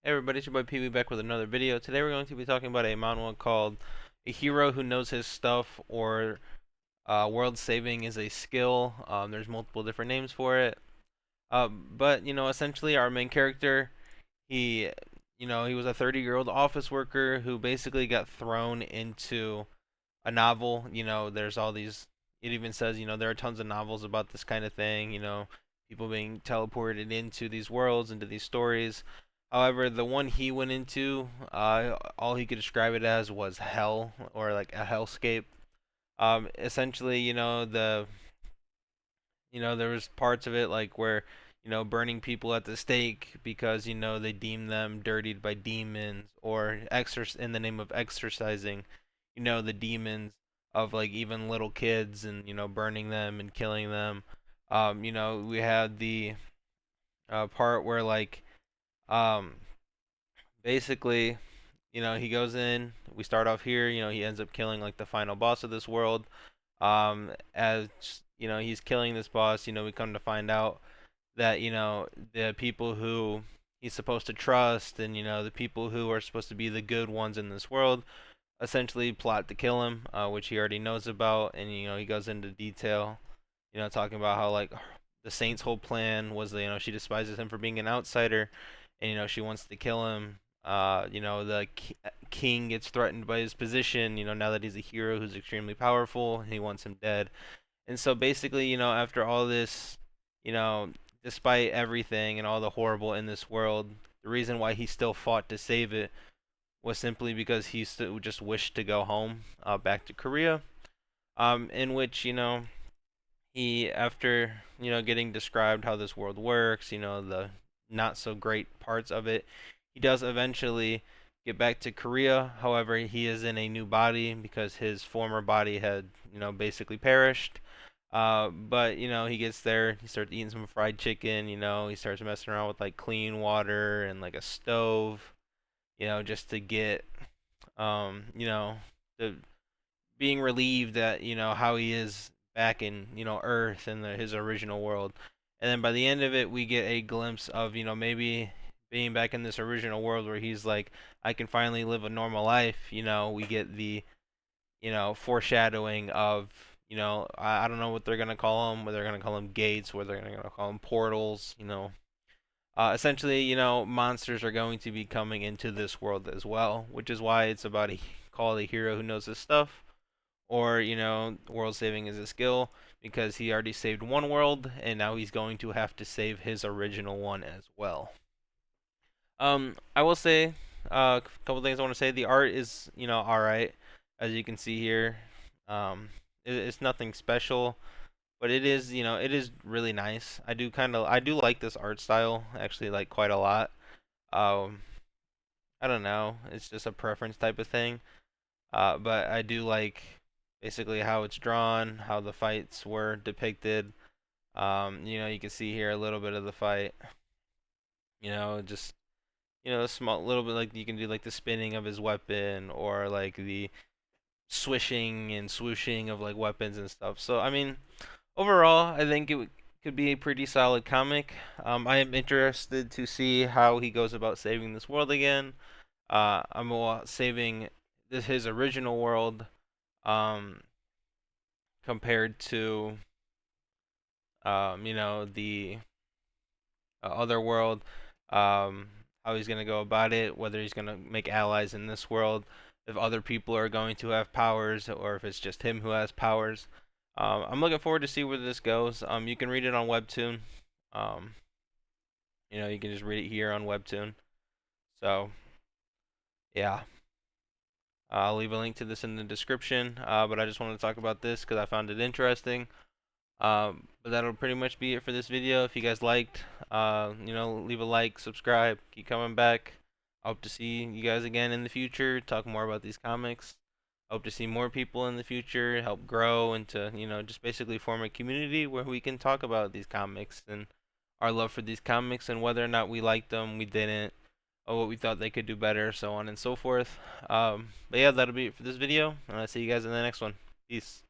Hey everybody, it's your boy Pee-wee back with another video. Today we're going to be talking about a manhwa called A Hero Who Knows His Stuff, or World Saving is a Skill. There's multiple different names for it. But, essentially our main character, he, he was a 30-year-old office worker who basically got thrown into a novel. There's all these, it even says, there are tons of novels about this kind of thing, people being teleported into these worlds, into these stories. However, the one he went into, all he could describe it as was hell, or like a hellscape. Essentially, there was parts of it like where, burning people at the stake because, they deem them dirtied by demons, or in the name of exorcising, the demons of like even little kids, and, burning them and killing them. We had the part where like, um, basically, he goes in. We start off here. He ends up killing like the final boss of this world. As he's killing this boss. We come to find out that the people who he's supposed to trust, and the people who are supposed to be the good ones in this world, essentially plot to kill him, which he already knows about, and he goes into detail, talking about how like the Saint's whole plan was that she despises him for being an outsider, and she wants to kill him. The king gets threatened by his position. Now that he's a hero who's extremely powerful, he wants him dead. And so basically, after all this, you know, despite everything and all the horrible in this world, the reason why he still fought to save it was simply because he still just wished to go home, back to Korea. In which he, after getting described how this world works, the not so great parts of it, he does eventually get back to Korea. However, he is in a new body because his former body had basically perished. But he gets there, he starts eating some fried chicken. He starts messing around with like clean water and like a stove, just to get the being relieved that how he is back in Earth, in his original world. And then by the end of it, we get a glimpse of maybe being back in this original world where he's like, I can finally live a normal life. We get the foreshadowing of I don't know what they're gonna call them, whether they're gonna call them gates, whether they're gonna call them portals. Essentially, monsters are going to be coming into this world as well, which is why it's about called a hero who knows his stuff, or world saving is a skill, because he already saved one world and now he's going to have to save his original one as well. I will say a couple things I want to say. The art is all right, as you can see here. It's nothing special, but it is really nice. I do like this art style actually, like, quite a lot. Um, I don't know, it's just a preference type of thing. But I do like basically how it's drawn, how the fights were depicted. You can see here a little bit of the fight. Just a small little bit, like you can do like the spinning of his weapon, or like the swishing and swooshing of like weapons and stuff. So I mean, overall, I think could be a pretty solid comic. I am interested to see how he goes about saving this world again. I'm saving his original world, um, compared to the other world. How he's gonna go about it, whether he's gonna make allies in this world, if other people are going to have powers, or if it's just him who has powers. I'm looking forward to see where this goes. You can read it on Webtoon. Um, you can just read it here on Webtoon. So yeah, I'll leave a link to this in the description. But I just wanted to talk about this because I found it interesting. But that'll pretty much be it for this video. If you guys liked, leave a like, subscribe, keep coming back. I hope to see you guys again in the future, talk more about these comics. I hope to see more people in the future, help grow into, just basically form a community where we can talk about these comics and our love for these comics, and whether or not we liked them, we didn't, or what we thought they could do better, so on and so forth. But yeah, that'll be it for this video, and I'll see you guys in the next one. Peace.